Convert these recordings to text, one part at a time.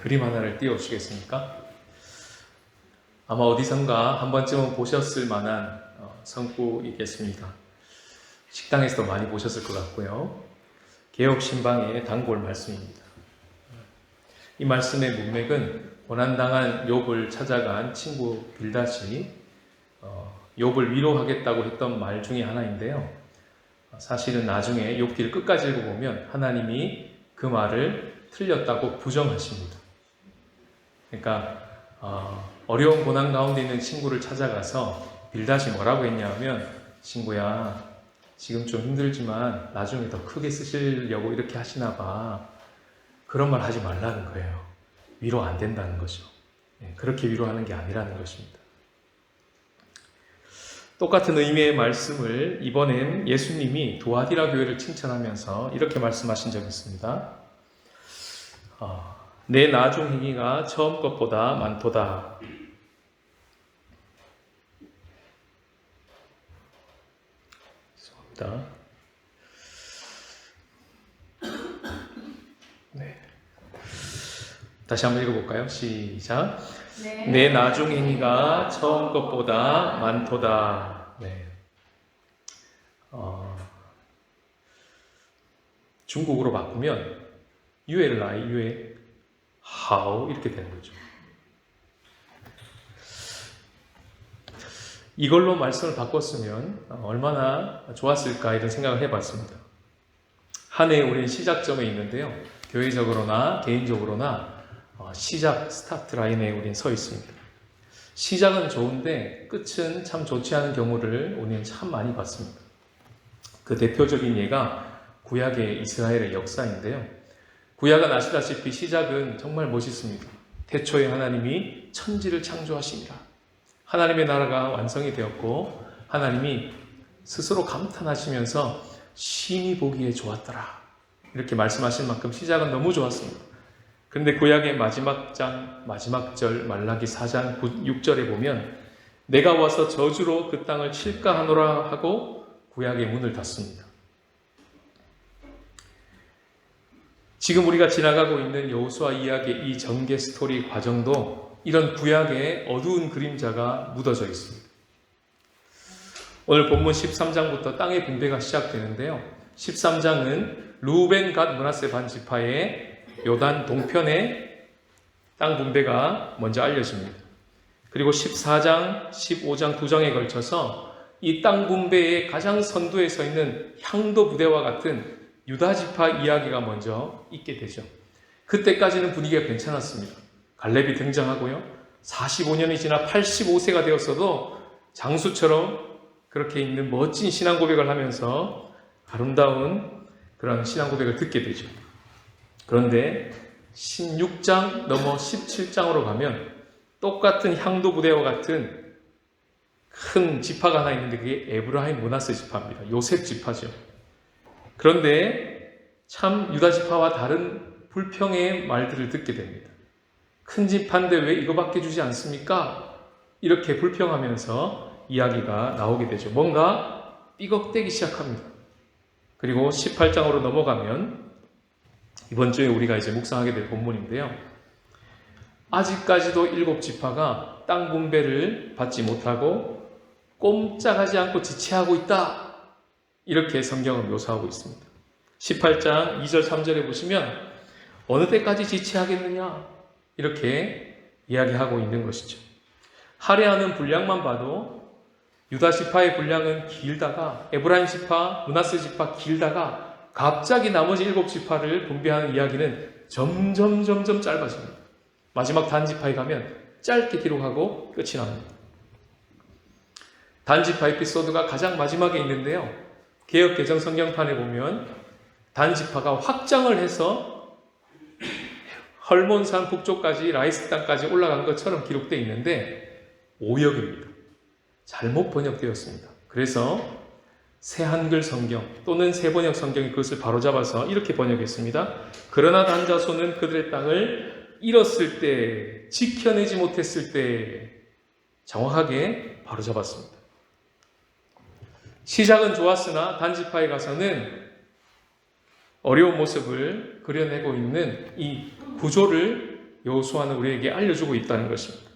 그림 하나를 띄워주시겠습니까? 아마 어디선가 한 번쯤은 보셨을 만한 성구이겠습니다. 식당에서도 많이 보셨을 것 같고요. 개혁신방의 단골 말씀입니다. 이 말씀의 문맥은 고난당한 욥을 찾아간 친구 빌닷이 욥을 위로하겠다고 했던 말 중에 하나인데요. 사실은 나중에 욥기를 끝까지 읽어보면 하나님이 그 말을 틀렸다고 부정하십니다. 그러니까 어려운 고난 가운데 있는 친구를 찾아가서 빌닷이 뭐라고 했냐면, 친구야, 지금 좀 힘들지만 나중에 더 크게 쓰시려고 이렇게 하시나 봐. 그런 말 하지 말라는 거예요. 위로 안 된다는 거죠. 그렇게 위로하는 게 아니라는 것입니다. 똑같은 의미의 말씀을 이번엔 예수님이 두아디라 교회를 칭찬하면서 이렇게 말씀하신 적이 있습니다. 내 나중 행위가 처음 것보다 많도다. 죄송합니다. 다시 한번 읽어볼까요? 시작. 내 나중 행위가 처음 것보다 많도다. 중국어로 바꾸면 유엘라이 유에 하오 이렇게 되는 거죠. 이걸로 말씀을 바꿨으면 얼마나 좋았을까 이런 생각을 해봤습니다. 한 해 우리는 시작점에 있는데요. 교회적으로나 개인적으로나 시작 스타트 라인에 우리는 서 있습니다. 시작은 좋은데 끝은 참 좋지 않은 경우를 우리는 참 많이 봤습니다. 그 대표적인 예가 구약의 이스라엘의 역사인데요. 구약은 아시다시피 시작은 정말 멋있습니다. 태초에 하나님이 천지를 창조하시니라. 하나님의 나라가 완성이 되었고 하나님이 스스로 감탄하시면서 심히 보기에 좋았더라. 이렇게 말씀하신 만큼 시작은 너무 좋았습니다. 그런데 구약의 마지막 장, 마지막 절, 말라기 4장 6절에 보면 내가 와서 저주로 그 땅을 칠까 하노라 하고 구약의 문을 닫습니다. 지금 우리가 지나가고 있는 여호수아 이야기의 이 전개 스토리 과정도 이런 구약의 어두운 그림자가 묻어져 있습니다. 오늘 본문 13장부터 땅의 분배가 시작되는데요. 13장은 루벤, 갓, 므낫세 반 지파의 요단 동편의 땅 분배가 먼저 알려집니다. 그리고 14장, 15장 두 장에 걸쳐서 이 땅 분배의 가장 선두에 서 있는 향도 부대와 같은 유다 지파 이야기가 먼저 있게 되죠. 그때까지는 분위기가 괜찮았습니다. 갈렙이 등장하고요. 45년이 지나 85세가 되었어도 장수처럼 그렇게 있는 멋진 신앙 고백을 하면서 아름다운 그런 신앙 고백을 듣게 되죠. 그런데 16장 넘어 17장으로 가면 똑같은 향도 부대와 같은 큰 지파가 하나 있는데 그게 에브라임 므낫세 지파입니다. 요셉 지파죠. 그런데 참 유다 지파와 다른 불평의 말들을 듣게 됩니다. 큰 지파인데 왜 이거밖에 주지 않습니까? 이렇게 불평하면서 이야기가 나오게 되죠. 뭔가 삐걱대기 시작합니다. 그리고 18장으로 넘어가면 이번 주에 우리가 이제 묵상하게 될 본문인데요. 아직까지도 7지파가 땅 분배를 받지 못하고 꼼짝하지 않고 지체하고 있다. 이렇게 성경은 묘사하고 있습니다. 18장 2절 3절에 보시면 어느 때까지 지체하겠느냐 이렇게 이야기하고 있는 것이죠. 할애하는 분량만 봐도 유다 지파의 분량은 길다가 에브라임 지파, 므낫세 지파 길다가 갑자기 나머지 7지파를 분배하는 이야기는 점점 짧아집니다. 마지막 단 지파에 가면 짧게 기록하고 끝이 납니다. 단 지파 에피소드가 가장 마지막에 있는데요. 개역 개정 성경판에 보면 단 지파가 확장을 해서 헐몬산 북쪽까지 라이스 땅까지 올라간 것처럼 기록되어 있는데 오역입니다. 잘못 번역되었습니다. 그래서 새 한글 성경 또는 새 번역 성경이 그것을 바로잡아서 이렇게 번역했습니다. 그러나 단 자손은 그들의 땅을 잃었을 때, 지켜내지 못했을 때 정확하게 바로잡았습니다. 시작은 좋았으나 단지파에 가서는 어려운 모습을 그려내고 있는 이 구조를 여호수아는 우리에게 알려주고 있다는 것입니다.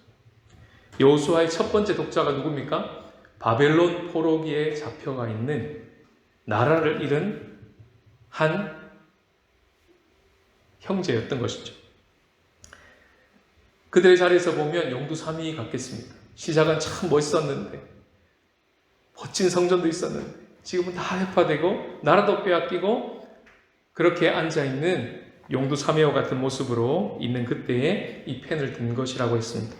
여호수아의 첫 번째 독자가 누굽니까? 바벨론 포로기에 잡혀가 있는 나라를 잃은 한 형제였던 것이죠. 그들의 자리에서 보면 용두삼위 같겠습니다. 시작은 참 멋있었는데, 멋진 성전도 있었는데 지금은 다 해파되고 나라도 빼앗기고 그렇게 앉아있는 용두삼위와 같은 모습으로 있는 그때에 이 펜을 든 것이라고 했습니다.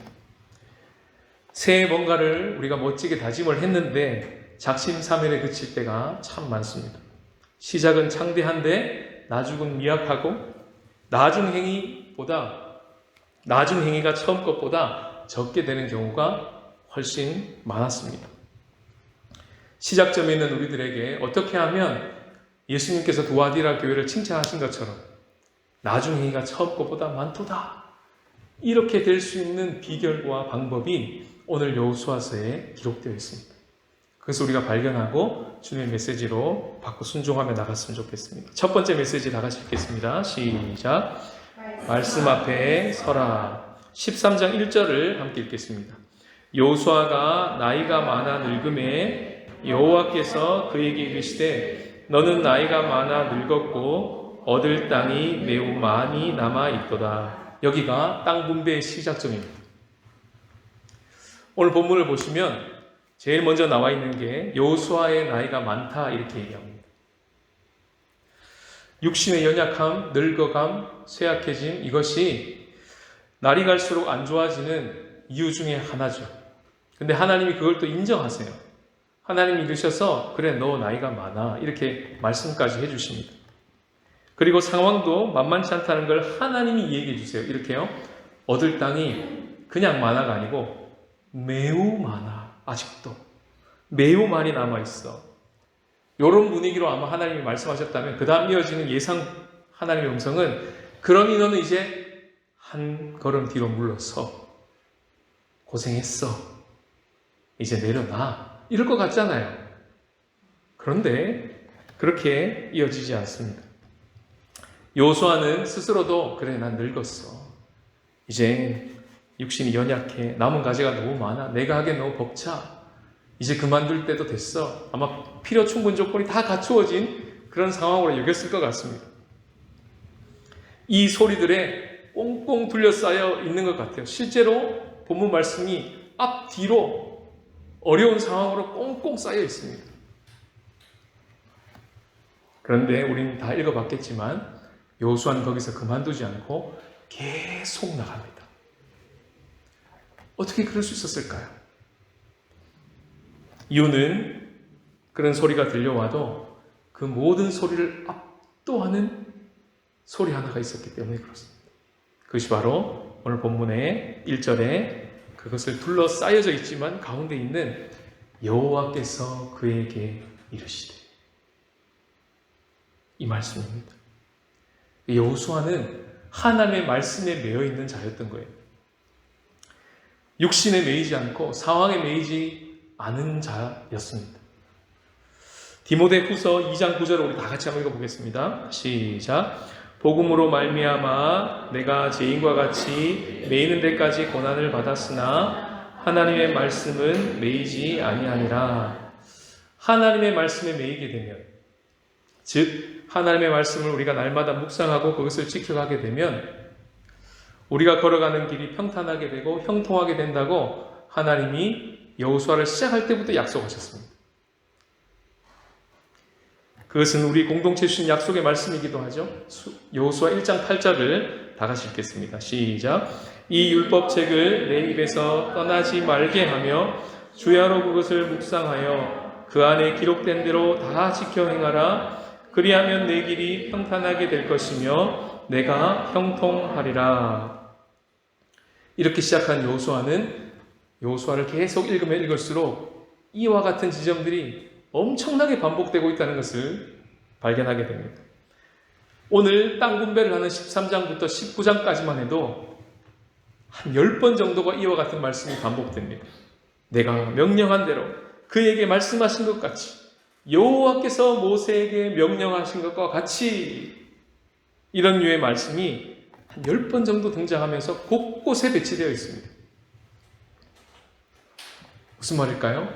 새해 뭔가를 우리가 멋지게 다짐을 했는데 작심삼일에 그칠 때가 참 많습니다. 시작은 창대한데 나중은 미약하고 나중 행위가 처음 것보다 적게 되는 경우가 훨씬 많았습니다. 시작점에 있는 우리들에게 어떻게 하면 예수님께서 두아디라 교회를 칭찬하신 것처럼 나중 행위가 처음 것보다 많도다, 이렇게 될 수 있는 비결과 방법이 오늘 여호수아서에 기록되어 있습니다. 그래서 우리가 발견하고 주님의 메시지로 받고 순종하며 나갔으면 좋겠습니다. 첫 번째 메시지 다 같이 읽겠습니다. 시작. 말씀 앞에 서라. 13장 1절을 함께 읽겠습니다. 여호수아가 나이가 많아 늙음에 여호와께서 그에게 이르시되 너는 나이가 많아 늙었고 얻을 땅이 매우 많이 남아 있도다. 여기가 땅 분배의 시작점입니다. 오늘 본문을 보시면 제일 먼저 나와 있는 게 여호수아의 나이가 많다 이렇게 얘기합니다. 육신의 연약함, 늙어감, 쇠약해짐, 이것이 날이 갈수록 안 좋아지는 이유 중에 하나죠. 근데 하나님이 그걸 또 인정하세요. 하나님이 이르셔서 그래 너 나이가 많아 이렇게 말씀까지 해주십니다. 그리고 상황도 만만치 않다는 걸 하나님이 얘기해 주세요. 이렇게요. 얻을 땅이 그냥 많아가 아니고 매우 많아. 아직도 매우 많이 남아있어. 이런 분위기로 아마 하나님이 말씀하셨다면 그 다음 이어지는 예상 하나님의 음성은 그러니 너는 이제 한 걸음 뒤로 물러서 고생했어. 이제 내려놔. 이럴 것 같잖아요. 그런데 그렇게 이어지지 않습니다. 여호수아는 스스로도 그래 난 늙었어. 이제 육신이 연약해. 남은 가지가 너무 많아. 내가 하기엔 너무 벅차. 이제 그만둘 때도 됐어. 아마 필요 충분 조건이 다 갖추어진 그런 상황으로 여겼을 것 같습니다. 이 소리들에 꽁꽁 둘러싸여 있는 것 같아요. 실제로 본문 말씀이 앞뒤로 어려운 상황으로 꽁꽁 쌓여 있습니다. 그런데 우리는 다 읽어봤겠지만 여호수아는 거기서 그만두지 않고 계속 나갑니다. 어떻게 그럴 수 있었을까요? 이유는 그런 소리가 들려와도 그 모든 소리를 압도하는 소리 하나가 있었기 때문에 그렇습니다. 그것이 바로 오늘 본문의 1절에 그것을 둘러싸여져 있지만 가운데 있는 여호와께서 그에게 이르시되, 이 말씀입니다. 여호수아는 하나님의 말씀에 매여 있는 자였던 거예요. 육신에 매이지 않고 상황에 매이지 않은 자였습니다. 디모데후서 2장 9절을 우리 다 같이 한번 읽어보겠습니다. 시작. 복음으로 말미암아 내가 죄인과 같이 매이는 데까지 고난을 받았으나 하나님의 말씀은 매이지 아니하니라. 하나님의 말씀에 매이게 되면, 즉 하나님의 말씀을 우리가 날마다 묵상하고 그것을 지켜가게 되면 우리가 걸어가는 길이 평탄하게 되고 형통하게 된다고 하나님이 여호수아를 시작할 때부터 약속하셨습니다. 그것은 우리 공동체 주신 약속의 말씀이기도 하죠. 여호수아 1장 8절을 다 같이 읽겠습니다. 시작. 이 율법책을 내 입에서 떠나지 말게 하며 주야로 그것을 묵상하여 그 안에 기록된 대로 다 지켜 행하라. 그리하면 내 길이 평탄하게 될 것이며 내가 형통하리라. 이렇게 시작한 여호수아를 계속 읽으면 읽을수록 이와 같은 지점들이 엄청나게 반복되고 있다는 것을 발견하게 됩니다. 오늘 땅 분배를 하는 13장부터 19장까지만 해도 한 10번 정도가 이와 같은 말씀이 반복됩니다. 내가 명령한 대로 그에게 말씀하신 것 같이, 여호와께서 모세에게 명령하신 것과 같이, 이런 류의 말씀이 한 10번 정도 등장하면서 곳곳에 배치되어 있습니다. 무슨 말일까요?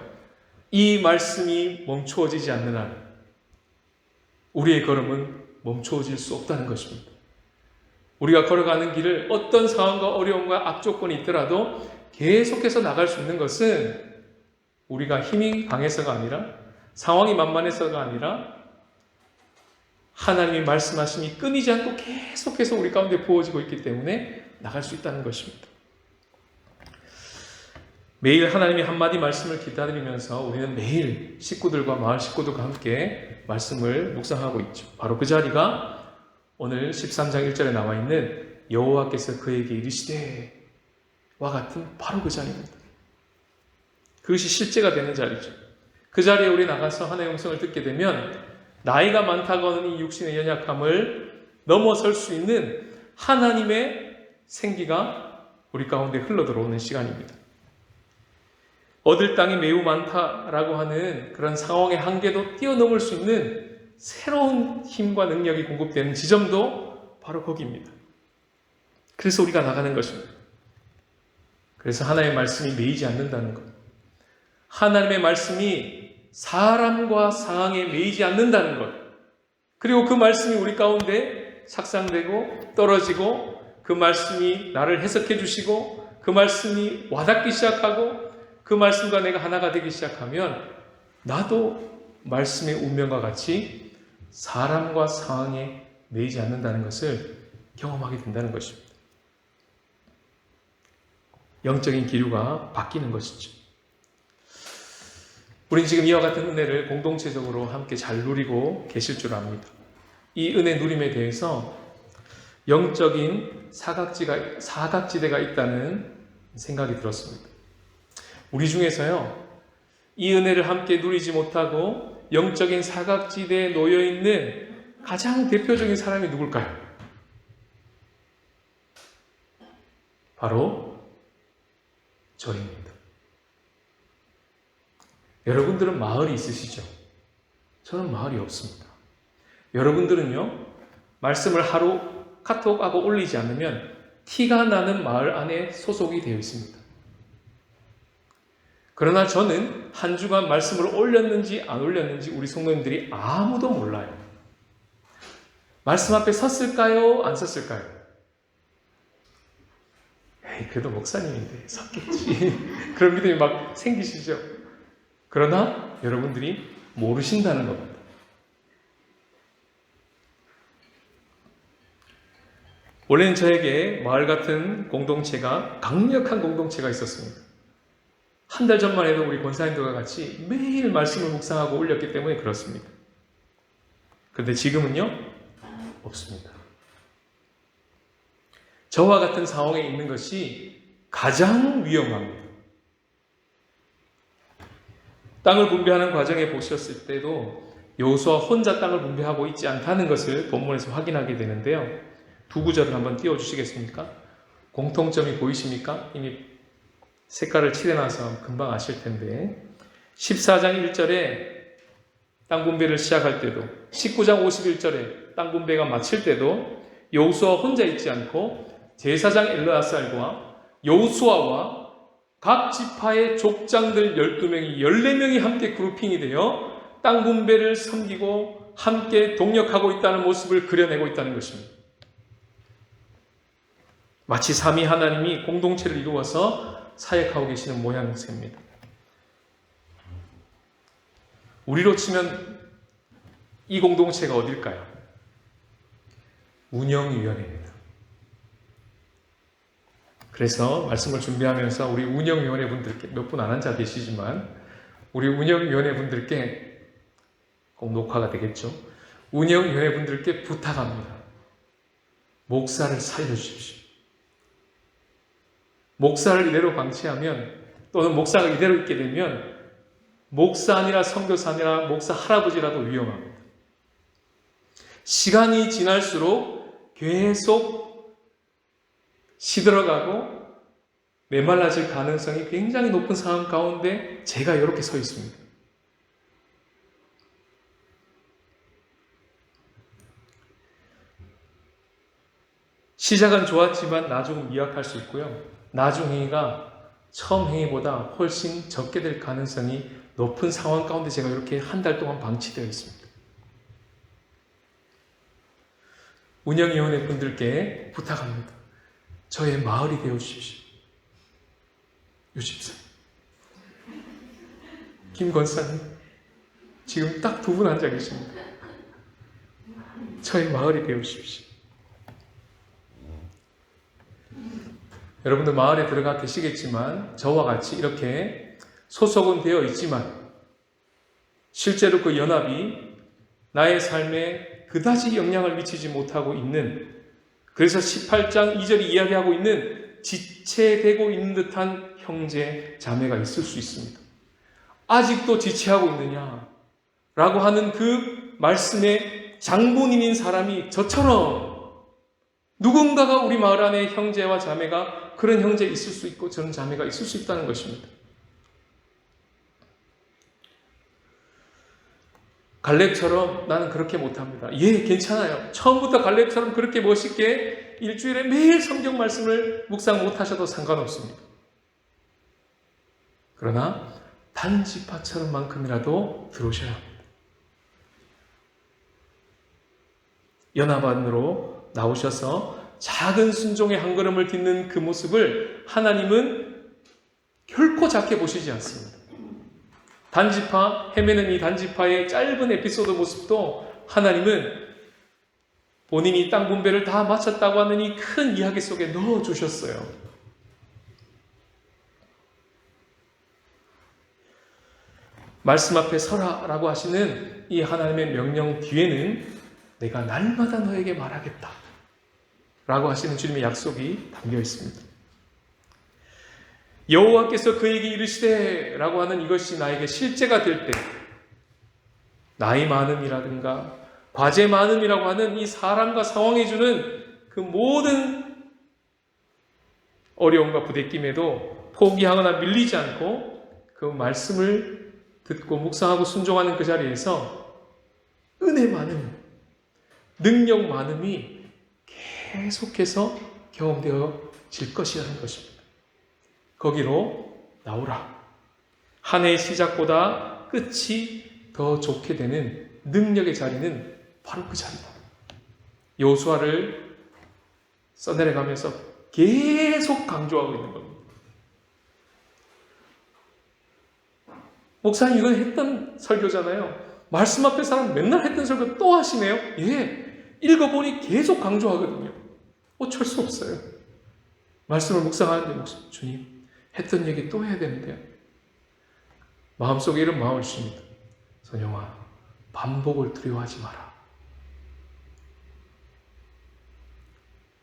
이 말씀이 멈추어지지 않는 한 우리의 걸음은 멈추어질 수 없다는 것입니다. 우리가 걸어가는 길을 어떤 상황과 어려움과 악조건이 있더라도 계속해서 나갈 수 있는 것은 우리가 힘이 강해서가 아니라 상황이 만만해서가 아니라 하나님의 말씀하심이 끊이지 않고 계속해서 우리 가운데 부어지고 있기 때문에 나갈 수 있다는 것입니다. 매일 하나님의 한마디 말씀을 기다리면서 우리는 매일 식구들과 마을 식구들과 함께 말씀을 묵상하고 있죠. 바로 그 자리가 오늘 13장 1절에 나와 있는 여호와께서 그에게 이르시되 와 같은 바로 그 자리입니다. 그것이 실제가 되는 자리죠. 그 자리에 우리 나가서 하나님의 음성을 듣게 되면 나이가 많다고 하는 이 육신의 연약함을 넘어설 수 있는 하나님의 생기가 우리 가운데 흘러들어오는 시간입니다. 얻을 땅이 매우 많다라고 하는 그런 상황의 한계도 뛰어넘을 수 있는 새로운 힘과 능력이 공급되는 지점도 바로 거기입니다. 그래서 우리가 나가는 것입니다. 그래서 하나님의 말씀이 매이지 않는다는 것. 하나님의 말씀이 사람과 상황에 매이지 않는다는 것. 그리고 그 말씀이 우리 가운데 착상되고 떨어지고 그 말씀이 나를 해석해 주시고 그 말씀이 와닿기 시작하고 그 말씀과 내가 하나가 되기 시작하면 나도 말씀의 운명과 같이 사람과 상황에 매이지 않는다는 것을 경험하게 된다는 것입니다. 영적인 기류가 바뀌는 것이죠. 우리는 지금 이와 같은 은혜를 공동체적으로 함께 잘 누리고 계실 줄 압니다. 이 은혜 누림에 대해서 영적인 사각지대가 있다는 생각이 들었습니다. 우리 중에서요, 이 은혜를 함께 누리지 못하고 영적인 사각지대에 놓여있는 가장 대표적인 사람이 누굴까요? 바로 저입니다. 여러분들은 마을이 있으시죠? 저는 마을이 없습니다. 여러분들은요, 말씀을 하루 카톡하고 올리지 않으면 티가 나는 마을 안에 소속이 되어 있습니다. 그러나 저는 한 주간 말씀을 올렸는지 안 올렸는지 우리 성도님들이 아무도 몰라요. 말씀 앞에 섰을까요? 안 섰을까요? 에이, 그래도 목사님인데 섰겠지. 그런 믿음이 막 생기시죠? 그러나 여러분들이 모르신다는 겁니다. 원래는 저에게 마을 같은 공동체가 강력한 공동체가 있었습니다. 한 달 전만 해도 우리 권사님들과 같이 매일 말씀을 묵상하고 올렸기 때문에 그렇습니다. 그런데 지금은요? 없습니다. 저와 같은 상황에 있는 것이 가장 위험합니다. 땅을 분배하는 과정에 보셨을 때도 여호수아 혼자 땅을 분배하고 있지 않다는 것을 본문에서 확인하게 되는데요. 두 구절을 한번 띄워주시겠습니까? 공통점이 보이십니까? 이미 색깔을 칠해놔서 금방 아실 텐데 14장 1절에 땅 분배를 시작할 때도 19장 51절에 땅 분배가 마칠 때도 여호수아 혼자 있지 않고 제사장 엘르아살과 여호수아와 각 지파의 족장들 12명이 14명이 함께 그룹핑이 되어 땅 분배를 섬기고 함께 동력하고 있다는 모습을 그려내고 있다는 것입니다. 마치 삼위 하나님이 공동체를 이루어서 사역하고 계시는 모양새입니다. 우리로 치면 이 공동체가 어딜까요? 운영위원회입니다. 그래서 말씀을 준비하면서 우리 운영위원회 분들께 몇 분 안 앉아 계시지만 우리 운영위원회 분들께 꼭 녹화가 되겠죠. 운영위원회 분들께 부탁합니다. 목사를 살려주십시오. 목사를 이대로 방치하면 또는 목사가 이대로 있게 되면 목사 아니라 선교사 아니라 목사 할아버지라도 위험합니다. 시간이 지날수록 계속 시들어가고 메말라질 가능성이 굉장히 높은 상황 가운데 제가 이렇게 서 있습니다. 시작은 좋았지만 나중은 미약할 수 있고요. 나중 행위가 처음 행위보다 훨씬 적게 될 가능성이 높은 상황 가운데 제가 이렇게 한 달 동안 방치되어 있습니다. 운영위원회 분들께 부탁합니다. 저의 마을이 되어주십시오. 유집사, 김 권사님, 지금 딱 두 분 앉아 계십니다. 저의 마을이 되어주십시오. 여러분들 마을에 들어가 계시겠지만 저와 같이 이렇게 소속은 되어 있지만 실제로 그 연합이 나의 삶에 그다지 영향을 미치지 못하고 있는, 그래서 18장 2절이 이야기하고 있는 지체되고 있는 듯한 형제 자매가 있을 수 있습니다. 아직도 지체하고 있느냐 라고 하는 그 말씀의 장본인인 사람이 저처럼 누군가가 우리 마을 안에 형제와 자매가, 그런 형제 있을 수 있고 저런 자매가 있을 수 있다는 것입니다. 갈렙처럼 나는 그렇게 못합니다. 예, 괜찮아요. 처음부터 갈렙처럼 그렇게 멋있게 일주일에 매일 성경 말씀을 묵상 못하셔도 상관없습니다. 그러나 단지파처럼만큼이라도 들어오셔야 합니다. 연합 안으로 나오셔서 작은 순종의 한 걸음을 딛는 그 모습을 하나님은 결코 작게 보시지 않습니다. 단지파, 헤매는 이 단지파의 짧은 에피소드 모습도 하나님은 본인이 땅 분배를 다 마쳤다고 하는 이 큰 이야기 속에 넣어주셨어요. 말씀 앞에 서라라고 하시는 이 하나님의 명령 뒤에는 내가 날마다 너에게 말하겠다 라고 하시는 주님의 약속이 담겨 있습니다. 여호와께서 그에게 이르시되 라고 하는 이것이 나에게 실제가 될 때, 나이 많음이라든가 과제 많음이라고 하는 이 사람과 상황이 주는 그 모든 어려움과 부대낌에도 포기하거나 밀리지 않고 그 말씀을 듣고 묵상하고 순종하는 그 자리에서 은혜 많음, 능력 많음이 계속해서 경험되어질 것이라는 것입니다. 거기로 나오라. 한 해의 시작보다 끝이 더 좋게 되는 능력의 자리는 바로 그 자리다. 여호수아를 써내려가면서 계속 강조하고 있는 겁니다. 목사님, 이건 했던 설교잖아요. 말씀 앞에 사람 맨날 했던 설교 또 하시네요. 예, 읽어보니 계속 강조하거든요. 어쩔 수 없어요. 말씀을 묵상하는데 주님, 했던 얘기 또 해야 되는데요. 마음속에 이런 마음을 주십니다. 선영아, 반복을 두려워하지 마라.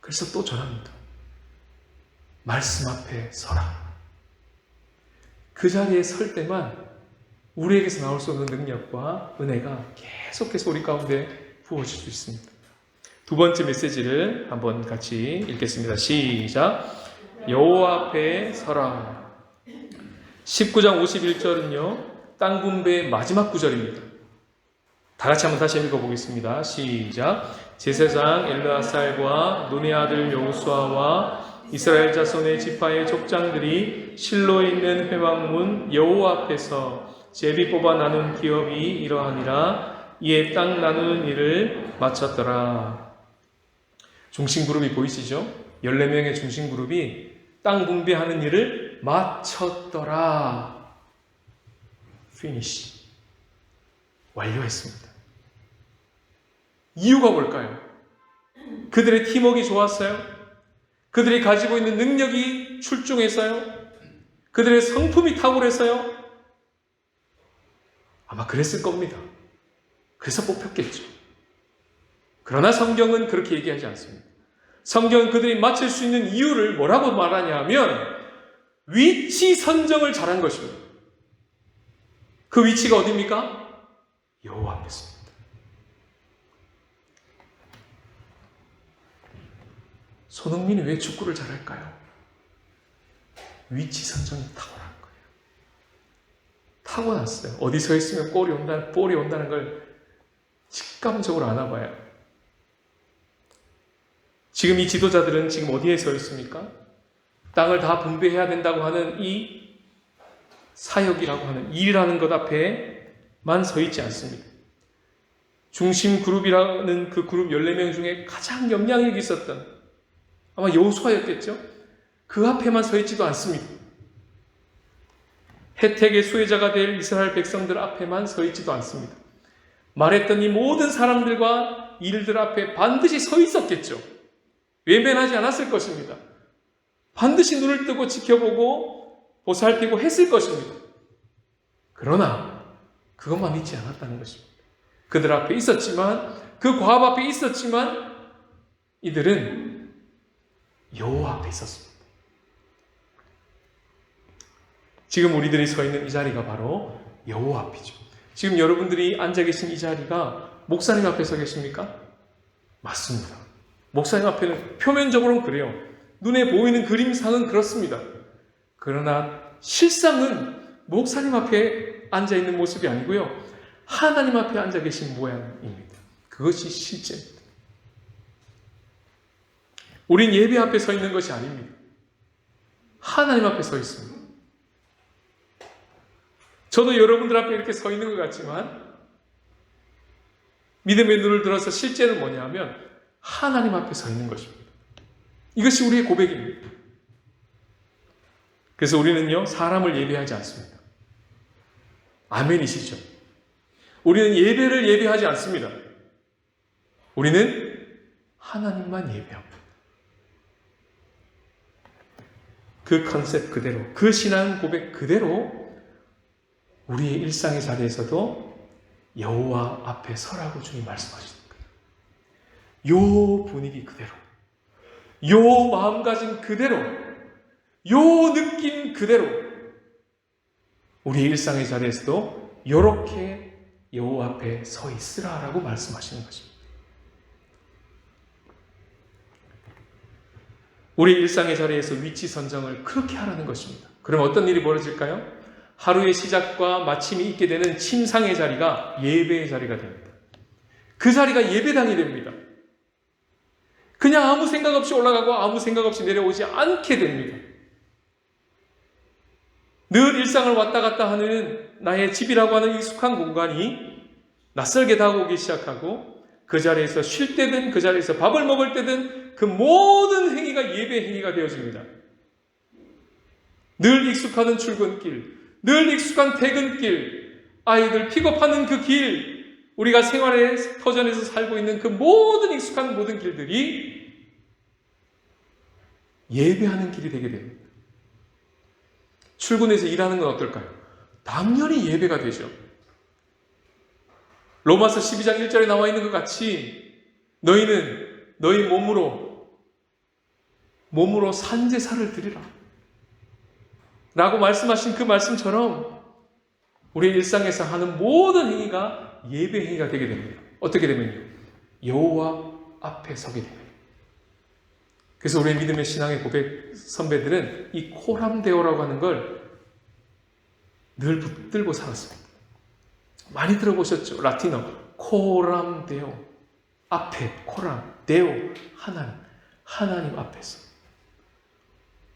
그래서 또 전합니다. 말씀 앞에 서라. 그 자리에 설 때만 우리에게서 나올 수 없는 능력과 은혜가 계속해서 우리 가운데 부어질 수 있습니다. 두 번째 메시지를 한번 같이 읽겠습니다. 시작. 여호와 앞에 서라. 19장 51절은요, 땅 분배의 마지막 구절입니다. 다 같이 한번 다시 읽어보겠습니다. 시작. 제사장 엘르아살과 눈의 아들 여호수아와 이스라엘 자손의 지파의 족장들이 실로에 있는 회막문 여호와 앞에서 제비 뽑아 나눈 기업이 이러하니라. 이에 땅 나누는 일을 마쳤더라. 중심그룹이 보이시죠? 14명의 중심그룹이 땅 분배하는 일을 마쳤더라. 피니시. 완료했습니다. 이유가 뭘까요? 그들의 팀워크가 좋았어요? 그들이 가지고 있는 능력이 출중했어요? 그들의 성품이 탁월했어요? 아마 그랬을 겁니다. 그래서 뽑혔겠죠. 그러나 성경은 그렇게 얘기하지 않습니다. 성경은 그들이 마칠 수 있는 이유를 뭐라고 말하냐 하면 위치 선정을 잘한 것입니다. 그 위치가 어디입니까? 여호와 앞에 있습니다. 손흥민이 왜 축구를 잘할까요? 위치 선정이 탁월한 거예요. 타고났어요. 어디 서 있으면 볼이 온다는 걸 직감적으로 알아봐요. 지금 이 지도자들은 지금 어디에 서 있습니까? 땅을 다 분배해야 된다고 하는 이 사역이라고 하는 일이라는 것 앞에만 서 있지 않습니다. 중심 그룹이라는 그 그룹 14명 중에 가장 영향력이 있었던 아마 여호수아였겠죠? 그 앞에만 서 있지도 않습니다. 혜택의 수혜자가 될 이스라엘 백성들 앞에만 서 있지도 않습니다. 말했던 이 모든 사람들과 일들 앞에 반드시 서 있었겠죠. 외면하지 않았을 것입니다. 반드시 눈을 뜨고 지켜보고 보살피고 했을 것입니다. 그러나 그것만 믿지 않았다는 것입니다. 그들 앞에 있었지만, 그 과업 앞에 있었지만 이들은 여호와 앞에 있었습니다. 지금 우리들이 서 있는 이 자리가 바로 여호와 앞이죠. 지금 여러분들이 앉아 계신 이 자리가 목사님 앞에 서 계십니까? 맞습니다. 목사님 앞에는 표면적으로는 그래요. 눈에 보이는 그림상은 그렇습니다. 그러나 실상은 목사님 앞에 앉아 있는 모습이 아니고요. 하나님 앞에 앉아 계신 모양입니다. 그것이 실제입니다. 우린 예배 앞에 서 있는 것이 아닙니다. 하나님 앞에 서 있습니다. 저도 여러분들 앞에 이렇게 서 있는 것 같지만 믿음의 눈을 들어서 실제는 뭐냐면 하나님 앞에 서 있는 것입니다. 이것이 우리의 고백입니다. 그래서 우리는요, 사람을 예배하지 않습니다. 아멘이시죠? 우리는 예배를 예배하지 않습니다. 우리는 하나님만 예배합니다. 그 컨셉 그대로, 그 신앙 고백 그대로 우리의 일상의 자리에서도 여호와 앞에 서라고 주님 말씀하시는 거예요. 요 분위기 그대로, 요 마음가짐 그대로, 요 느낌 그대로 우리의 일상의 자리에서도 요렇게 여호와 앞에 서 있으라라고 말씀하시는 것입니다. 우리 일상의 자리에서 위치 선정을 그렇게 하라는 것입니다. 그럼 어떤 일이 벌어질까요? 하루의 시작과 마침이 있게 되는 침상의 자리가 예배의 자리가 됩니다. 그 자리가 예배당이 됩니다. 그냥 아무 생각 없이 올라가고 아무 생각 없이 내려오지 않게 됩니다. 늘 일상을 왔다 갔다 하는 나의 집이라고 하는 익숙한 공간이 낯설게 다가오기 시작하고 그 자리에서 쉴 때든 그 자리에서 밥을 먹을 때든 그 모든 행위가 예배 행위가 되어집니다. 늘 익숙하는 출근길, 늘 익숙한 퇴근길, 아이들 픽업하는 그 길, 우리가 생활의 터전에서 살고 있는 그 모든 익숙한 모든 길들이 예배하는 길이 되게 됩니다. 출근해서 일하는 건 어떨까요? 당연히 예배가 되죠. 로마서 12장 1절에 나와 있는 것 같이 너희는 너희 몸으로 산제사를 드리라 라고 말씀하신 그 말씀처럼 우리의 일상에서 하는 모든 행위가 예배 행위가 되게 됩니다. 어떻게 되면요? 여호와 앞에 서게 됩니다. 그래서 우리의 믿음의 신앙의 고백 선배들은 이 코람데오라고 하는 걸 늘 붙들고 살았습니다. 많이 들어보셨죠? 라틴어 코람데오, 앞에 코람, 데오, 하나님 앞에서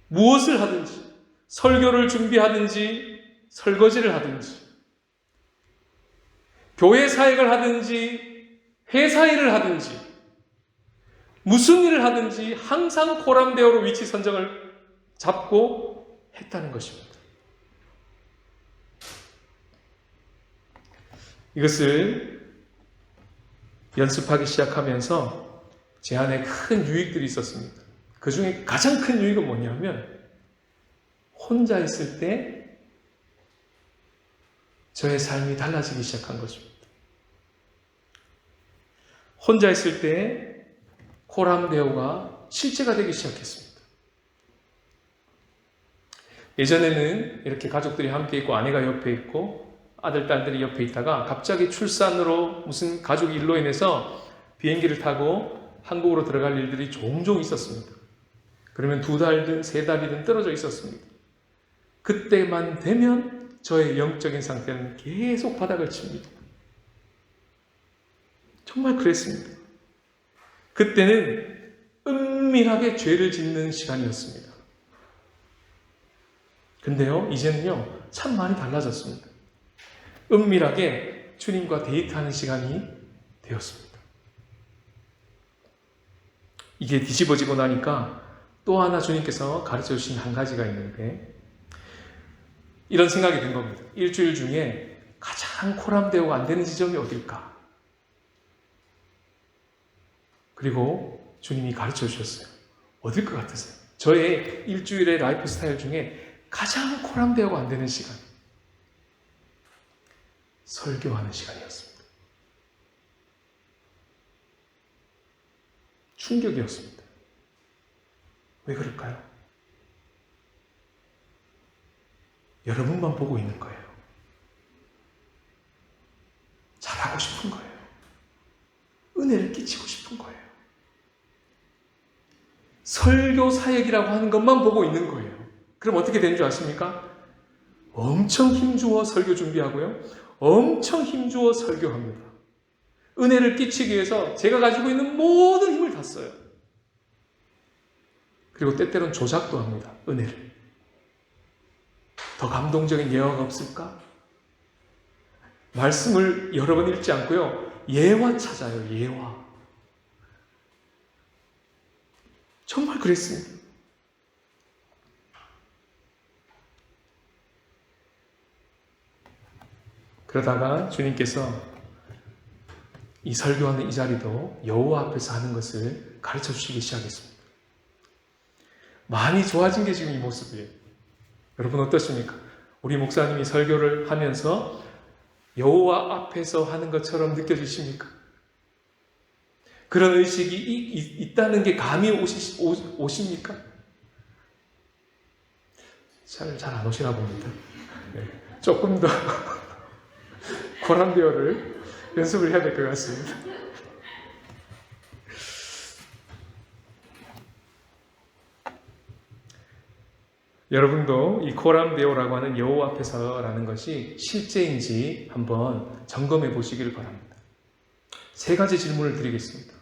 무엇을 하든지 설교를 준비하든지 설거지를 하든지 교회 사역을 하든지 회사 일을 하든지 무슨 일을 하든지 항상 코람데오로 위치 선정을 잡고 했다는 것입니다. 이것을 연습하기 시작하면서 제 안에 큰 유익들이 있었습니다. 그 중에 가장 큰 유익은 뭐냐면 혼자 있을 때 저의 삶이 달라지기 시작한 것입니다. 혼자 있을 때 코람데오가 실제가 되기 시작했습니다. 예전에는 이렇게 가족들이 함께 있고 아내가 옆에 있고 아들, 딸들이 옆에 있다가 갑자기 출산으로 무슨 가족 일로 인해서 비행기를 타고 한국으로 들어갈 일들이 종종 있었습니다. 그러면 2달이든 3달이든 떨어져 있었습니다. 그때만 되면 저의 영적인 상태는 계속 바닥을 칩니다. 정말 그랬습니다. 그때는 은밀하게 죄를 짓는 시간이었습니다. 근데요, 이제는요, 참 많이 달라졌습니다. 은밀하게 주님과 데이트하는 시간이 되었습니다. 이게 뒤집어지고 나니까 또 하나 주님께서 가르쳐 주신 한 가지가 있는데, 이런 생각이 든 겁니다. 일주일 중에 가장 코람대오가 안 되는 지점이 어딜까? 그리고 주님이 가르쳐 주셨어요. 어딜 것 같으세요? 저의 일주일의 라이프 스타일 중에 가장 코람대오가 안 되는 시간, 설교하는 시간이었습니다. 충격이었습니다. 왜 그럴까요? 여러분만 보고 있는 거예요. 잘하고 싶은 거예요. 은혜를 끼치고 싶은 거예요. 설교 사역이라고 하는 것만 보고 있는 거예요. 그럼 어떻게 되는 줄 아십니까? 엄청 힘주어 설교 준비하고요. 엄청 힘주어 설교합니다. 은혜를 끼치기 위해서 제가 가지고 있는 모든 힘을 다 써요. 그리고 때때로는 조작도 합니다. 은혜를. 더 감동적인 예화가 없을까? 말씀을 여러 번 읽지 않고요. 예화 찾아요. 예화. 정말 그랬습니다. 그러다가 주님께서 이 설교하는 이 자리도 여호와 앞에서 하는 것을 가르쳐 주시기 시작했습니다. 많이 좋아진 게 지금 이 모습이에요. 여러분 어떠십니까? 우리 목사님이 설교를 하면서 여호와 앞에서 하는 것처럼 느껴지십니까? 그런 의식이 있다는 게 감이 오십니까? 잘 안 오시나 봅니다. 네. 조금 더 코람데오를 연습을 해야 될 것 같습니다. 여러분도 이 코람데오라고 하는 여호와 앞에서라는 것이 실제인지 한번 점검해 보시기를 바랍니다. 3가지 질문을 드리겠습니다.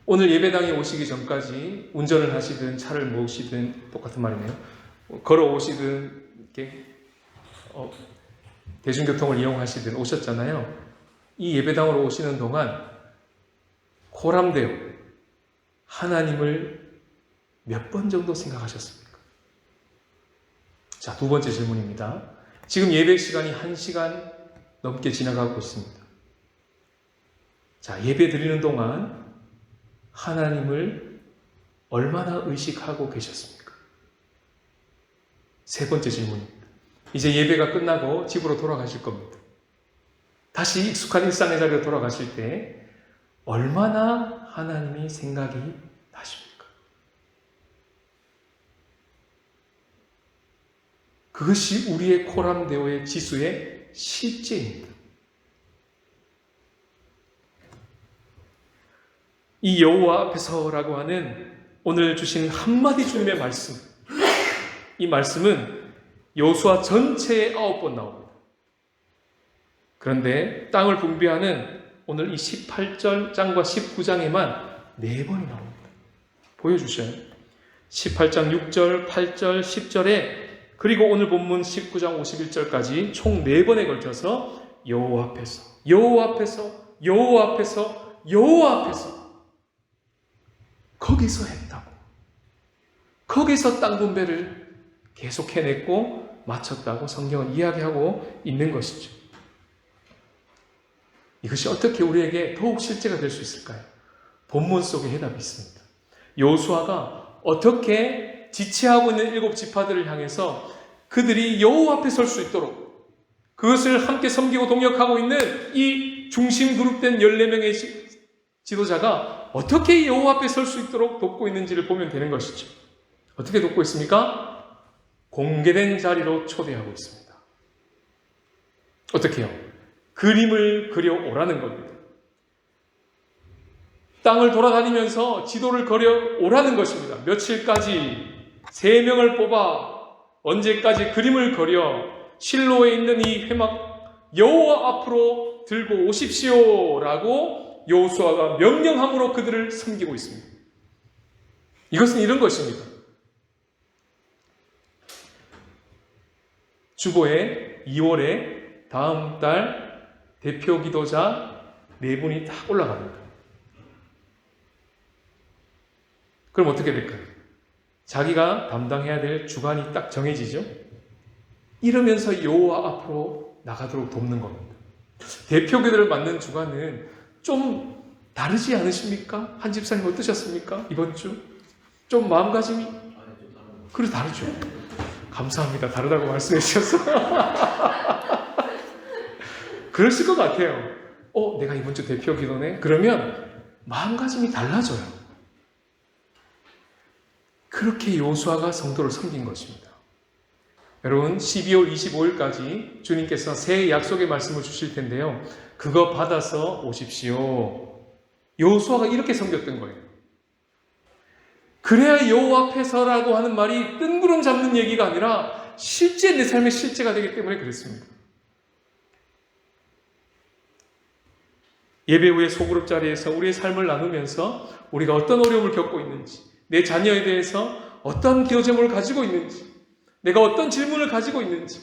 오늘 예배당에 오시기 전까지 운전을 하시든 차를 모시든 똑같은 말이네요. 걸어오시든 이렇게 대중교통을 이용하시든 오셨잖아요. 이 예배당으로 오시는 동안 코람데오, 하나님을 몇 번 정도 생각하셨습니까? 자, 2번째 질문입니다. 지금 예배 시간이 1시간 넘게 지나가고 있습니다. 자, 예배 드리는 동안 하나님을 얼마나 의식하고 계셨습니까? 3번째 질문입니다. 이제 예배가 끝나고 집으로 돌아가실 겁니다. 다시 익숙한 일상의 자리로 돌아가실 때 얼마나 하나님이 생각이 나십니까? 그것이 우리의 코람데오의 지수의 실제입니다. 이 여호와 앞에서라고 하는 오늘 주신 한마디 주님의 말씀, 이 말씀은 여호수아 전체에 9번 나옵니다. 그런데 땅을 분비하는 오늘 이 18장과 19장에만 4번이 나옵니다. 보여주셔요. 18장 6절, 8절, 10절에 그리고 오늘 본문 19장 51절까지 총 4번에 걸쳐서 여호와 앞에서, 여호와 앞에서, 여호와 앞에서, 여호와 앞에서 거기서 했다고. 거기서 땅 분배를 계속 해냈고 마쳤다고 성경은 이야기하고 있는 것이죠. 이것이 어떻게 우리에게 더욱 실제가 될 수 있을까요? 본문 속에 해답이 있습니다. 여호수아가 어떻게 지체하고 있는 7 지파들을 향해서 그들이 여호와 앞에 설 수 있도록 그것을 함께 섬기고 동역하고 있는 이 중심 그룹된 14명의 지도자가 어떻게 여호와 앞에 설 수 있도록 돕고 있는지를 보면 되는 것이죠. 어떻게 돕고 있습니까? 공개된 자리로 초대하고 있습니다. 어떻게 해요? 그림을 그려오라는 겁니다. 땅을 돌아다니면서 지도를 그려오라는 것입니다. 며칠까지 3명을 뽑아 언제까지 그림을 그려 실로에 있는 이 회막 여호와 앞으로 들고 오십시오라고 여호수아가 명령함으로 그들을 섬기고 있습니다. 이것은 이런 것입니다. 주보에 2월에 다음 달 대표 기도자 4분이 딱 올라갑니다. 그럼 어떻게 될까요? 자기가 담당해야 될 주관이 딱 정해지죠? 이러면서 여호와 앞으로 나가도록 돕는 겁니다. 대표 기도를 맡는 주관은 좀 다르지 않으십니까? 한 집사님 어떠셨습니까? 이번 주? 좀 마음가짐이? 그래, 다르죠. 감사합니다. 다르다고 말씀해 주셔서. 그러실 것 같아요. 내가 이번 주 대표 기도네? 그러면 마음가짐이 달라져요. 그렇게 여호수아가 성도를 섬긴 것입니다. 여러분, 12월 25일까지 주님께서 새 약속의 말씀을 주실 텐데요. 그거 받아서 오십시오. 여호수아가 이렇게 섬겼던 거예요. 그래야 여호와 앞에서라고 하는 말이 뜬구름 잡는 얘기가 아니라 실제 내 삶의 실제가 되기 때문에 그랬습니다. 예배 후에 소그룹 자리에서 우리의 삶을 나누면서 우리가 어떤 어려움을 겪고 있는지, 내 자녀에 대해서 어떤 기도 제목을 가지고 있는지, 내가 어떤 질문을 가지고 있는지,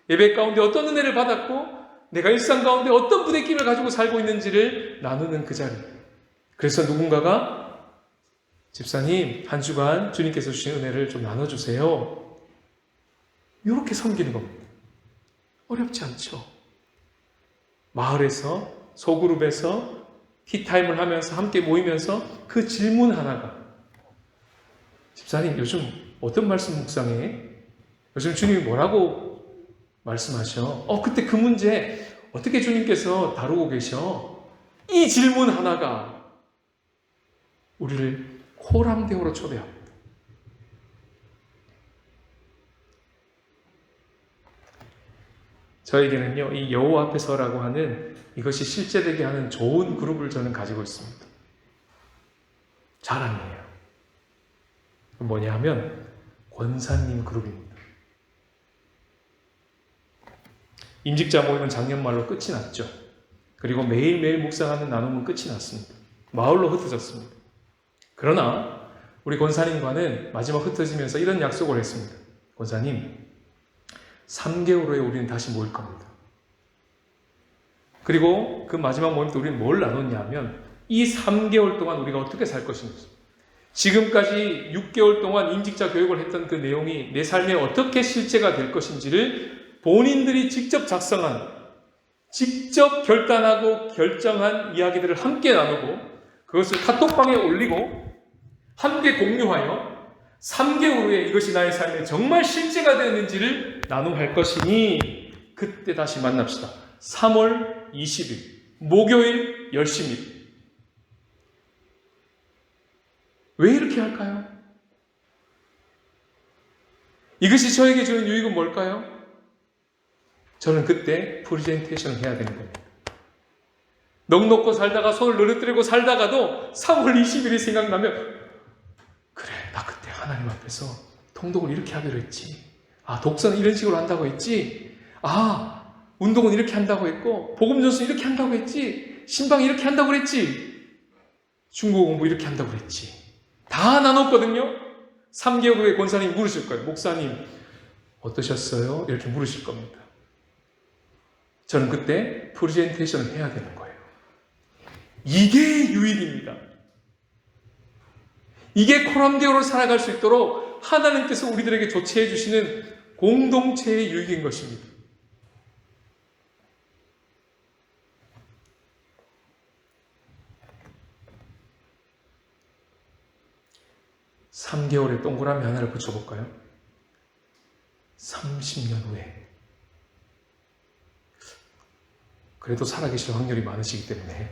예배 가운데 어떤 은혜를 받았고 내가 일상 가운데 어떤 부대낌을 가지고 살고 있는지를 나누는 그 자리. 그래서 누군가가 집사님, 한 주간 주님께서 주신 은혜를 좀 나눠주세요. 이렇게 섬기는 겁니다. 어렵지 않죠? 마을에서, 소그룹에서 티타임을 하면서 함께 모이면서 그 질문 하나가, 집사님 요즘 어떤 말씀 묵상해? 요즘 주님이 뭐라고 말씀하셔? 그때 그 문제 어떻게 주님께서 다루고 계셔? 이 질문 하나가 우리를 코람데오로 초대합니다. 저에게는요, 이 여호와 앞에서라고 하는 이것이 실제되게 하는 좋은 그룹을 저는 가지고 있습니다. 자랑이에요. 뭐냐 하면 권사님 그룹입니다. 임직자 모임은 작년 말로 끝이 났죠. 그리고 매일매일 묵상하는 나눔은 끝이 났습니다. 마을로 흩어졌습니다. 그러나 우리 권사님과는 마지막 흩어지면서 이런 약속을 했습니다. 권사님, 3개월 후에 우리는 다시 모일 겁니다. 그리고 그 마지막 모임 때 우리는 뭘 나눴냐 하면 이 3개월 동안 우리가 어떻게 살 것인지, 지금까지 6개월 동안 임직자 교육을 했던 그 내용이 내 삶에 어떻게 실제가 될 것인지를 본인들이 직접 작성한, 직접 결단하고 결정한 이야기들을 함께 나누고 그것을 카톡방에 올리고 함께 공유하여 3개월 후에 이것이 나의 삶에 정말 실제가 되었는지를 나눔할 것이니 그때 다시 만납시다. 3월 20일 목요일 10시입니다. 왜 이렇게 할까요? 이것이 저에게 주는 유익은 뭘까요? 저는 그때 프레젠테이션을 해야 되는 겁니다. 넉넉고 살다가 손을 늘어뜨리고 살다가도 3월 20일이 생각나면, 그래, 나 그때 하나님 앞에서 통독을 이렇게 하기로 했지. 독서는 이런 식으로 한다고 했지. 운동은 이렇게 한다고 했고, 복음 전수는 이렇게 한다고 했지. 신방 이렇게 한다고 그랬지. 중국어 공부 이렇게 한다고 그랬지. 다 나눴거든요. 3개월 후에 권사님이 물으실 거예요. 목사님 어떠셨어요? 이렇게 물으실 겁니다. 저는 그때 프레젠테이션을 해야 되는 거예요. 이게 유익입니다. 이게 코람데오로 살아갈 수 있도록 하나님께서 우리들에게 조치해 주시는 공동체의 유익인 것입니다. (3개월에) 동그라미 하나를 붙여볼까요? 30년 후에 그래도 살아계실 확률이 많으시기 때문에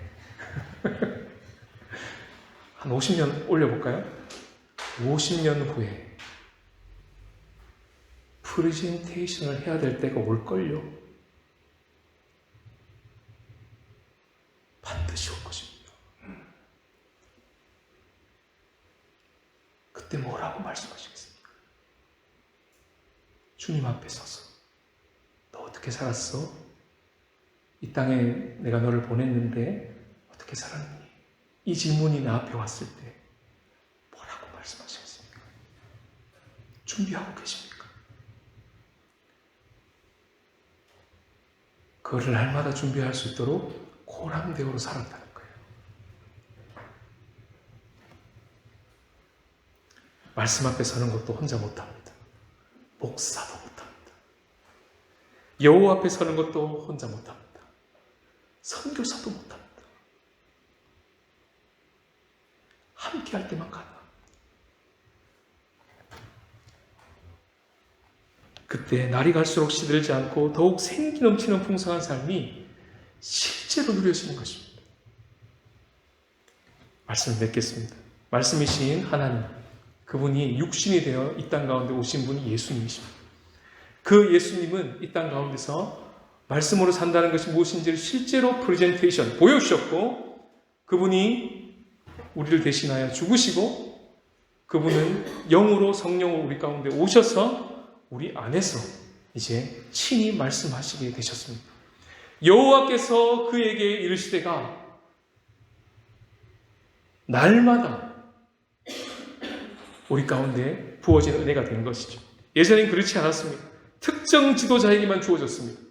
한 50년 올려볼까요? 50년 후에 프레젠테이션을 해야 될 때가 올걸요? 반드시 올 것입니다. 그때 뭐라고 말씀하시겠습니까? 주님 앞에 서서 너 어떻게 살았어? 이 땅에 내가 너를 보냈는데 어떻게 살았니? 이 질문이 나 앞에 왔을 때 뭐라고 말씀하시겠습니까? 준비하고 계십니까? 그거를 날마다 준비할 수 있도록 고랑대오로 살았다는 거예요. 말씀 앞에 서는 것도 혼자 못합니다. 목사도 못합니다. 여호와 앞에 서는 것도 혼자 못합니다. 선교사도 못합니다. 함께 할 때만 가능합니다. 그때 날이 갈수록 시들지 않고 더욱 생기 넘치는 풍성한 삶이 실제로 누려지는 것입니다. 말씀을 맺겠습니다. 말씀이신 하나님, 그분이 육신이 되어 이 땅 가운데 오신 분이 예수님이십니다. 그 예수님은 이 땅 가운데서 말씀으로 산다는 것이 무엇인지를 실제로 프레젠테이션, 보여주셨고, 그분이 우리를 대신하여 죽으시고, 그분은 영으로 성령으로 우리 가운데 오셔서 우리 안에서 이제 친히 말씀하시게 되셨습니다. 여호와께서 그에게 이르시되가 날마다 우리 가운데 부어지는 은혜가 된 것이죠. 예전엔 그렇지 않았습니다. 특정 지도자에게만 주어졌습니다.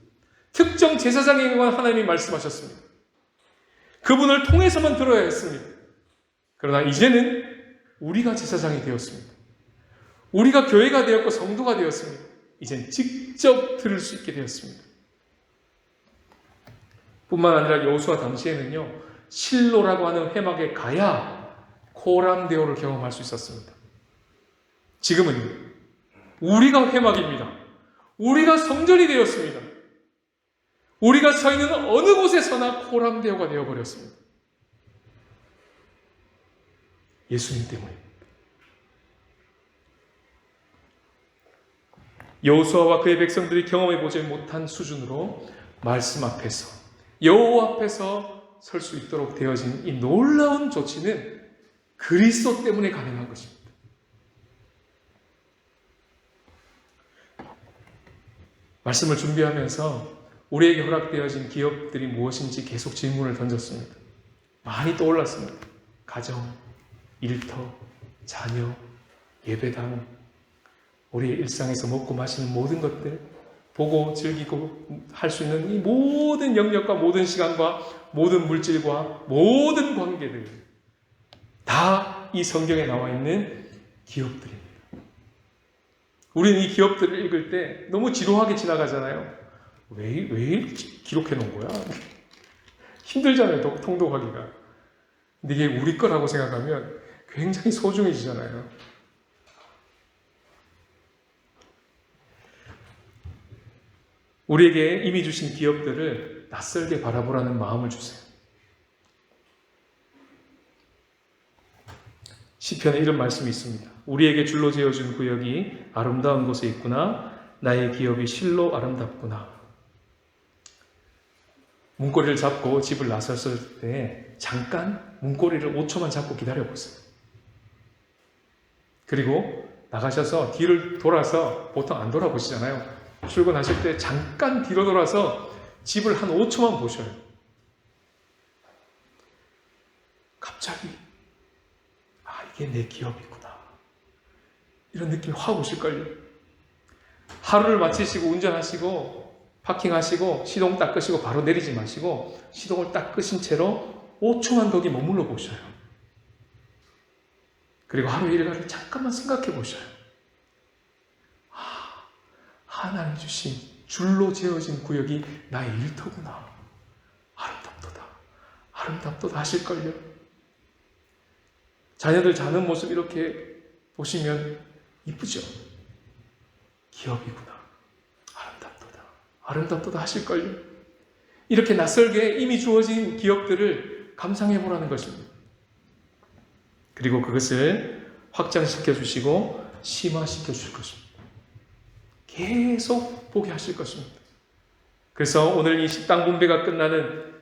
특정 제사장에게만 하나님이 말씀하셨습니다. 그분을 통해서만 들어야 했습니다. 그러나 이제는 우리가 제사장이 되었습니다. 우리가 교회가 되었고 성도가 되었습니다. 이젠 직접 들을 수 있게 되었습니다. 뿐만 아니라 여호수아 당시에는요, 실로라고 하는 회막에 가야 코람데오를 경험할 수 있었습니다. 지금은 우리가 회막입니다. 우리가 성전이 되었습니다. 우리가 서 있는 어느 곳에서나 코람데오가 되어버렸습니다. 예수님 때문에. 여호수아와 그의 백성들이 경험해보지 못한 수준으로 말씀 앞에서, 여호와 앞에서 설 수 있도록 되어진 이 놀라운 조치는 그리스도 때문에 가능한 것입니다. 말씀을 준비하면서 우리에게 허락되어진 기업들이 무엇인지 계속 질문을 던졌습니다. 많이 떠올랐습니다. 가정, 일터, 자녀, 예배당, 우리의 일상에서 먹고 마시는 모든 것들, 보고 즐기고 할 수 있는 이 모든 영역과 모든 시간과 모든 물질과 모든 관계들, 다 이 성경에 나와 있는 기업들입니다. 우리는 이 기업들을 읽을 때 너무 지루하게 지나가잖아요. 왜 이렇게 기록해 놓은 거야? 힘들잖아요, 통독하기가. 근데 이게 우리 거라고 생각하면 굉장히 소중해지잖아요. 우리에게 이미 주신 기업들을 낯설게 바라보라는 마음을 주세요. 시편에 이런 말씀이 있습니다. 우리에게 줄로 지어준 구역이 아름다운 곳에 있구나. 나의 기업이 실로 아름답구나. 문고리를 잡고 집을 나섰을 때 잠깐 문고리를 5초만 잡고 기다려보세요. 그리고 나가셔서 뒤를 돌아서, 보통 안 돌아보시잖아요. 출근하실 때 잠깐 뒤로 돌아서 집을 한 5초만 보셔요. 갑자기 이게 내 기업이구나, 이런 느낌이 확 오실걸요. 하루를 마치시고 운전하시고 파킹하시고 시동 딱 끄시고 바로 내리지 마시고 시동을 딱 끄신 채로 5초만 거기 머물러 보셔요. 그리고 하루 일과를 잠깐만 생각해 보셔요. 하나님 주신 줄로 재어진 구역이 나의 일터구나. 아름답도다. 아름답도다 하실걸요. 자녀들 자는 모습 이렇게 보시면 이쁘죠? 기업이구나. 아름답도다. 아름답도다 하실걸요. 이렇게 낯설게 이미 주어진 기업들을 감상해 보라는 것입니다. 그리고 그것을 확장시켜 주시고 심화시켜 줄 것입니다. 계속 보게 하실 것입니다. 그래서 오늘 이 식당 분배가 끝나는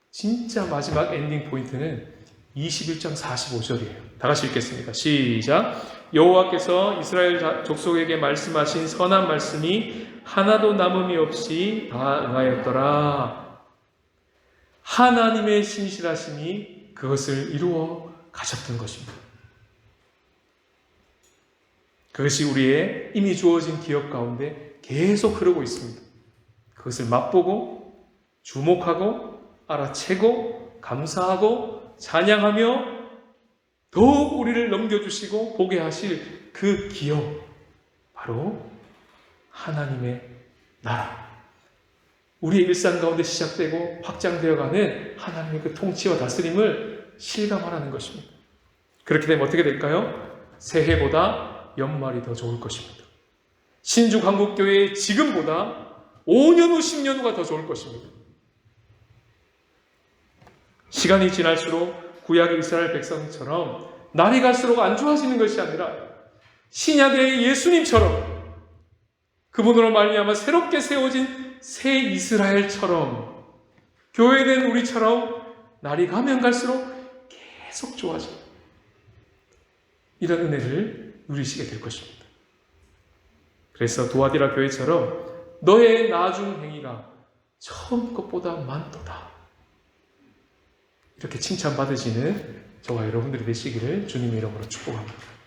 진짜 마지막 엔딩 포인트는 21장 45절이에요. 다 같이 읽겠습니다. 시작. 여호와께서 이스라엘 족속에게 말씀하신 선한 말씀이 하나도 남음이 없이 다 응하였더라. 하나님의 신실하심이 그것을 이루어 가셨던 것입니다. 그것이 우리의 이미 주어진 기억 가운데 계속 흐르고 있습니다. 그것을 맛보고 주목하고 알아채고 감사하고 찬양하며 더욱 우리를 넘겨주시고 보게 하실 그 기억, 바로 하나님의 나라, 우리의 일상 가운데 시작되고 확장되어가는 하나님의 그 통치와 다스림을 실감하라는 것입니다. 그렇게 되면 어떻게 될까요? 새해보다 연말이 더 좋을 것입니다. 신주한국교회의 지금보다 5년 후 10년 후가 더 좋을 것입니다. 시간이 지날수록 구약의 이스라엘 백성처럼 날이 갈수록 안 좋아지는 것이 아니라 신약의 예수님처럼 그분으로 말미암아 새롭게 세워진 새 이스라엘처럼 교회된 우리처럼 날이 가면 갈수록 계속 좋아져요. 이런 은혜를 누리시게 될 것입니다. 그래서 도아디라 교회처럼 너의 나중 행위가 처음 것보다 많도다, 이렇게 칭찬받으시는 저와 여러분들이 되시기를 주님의 이름으로 축복합니다.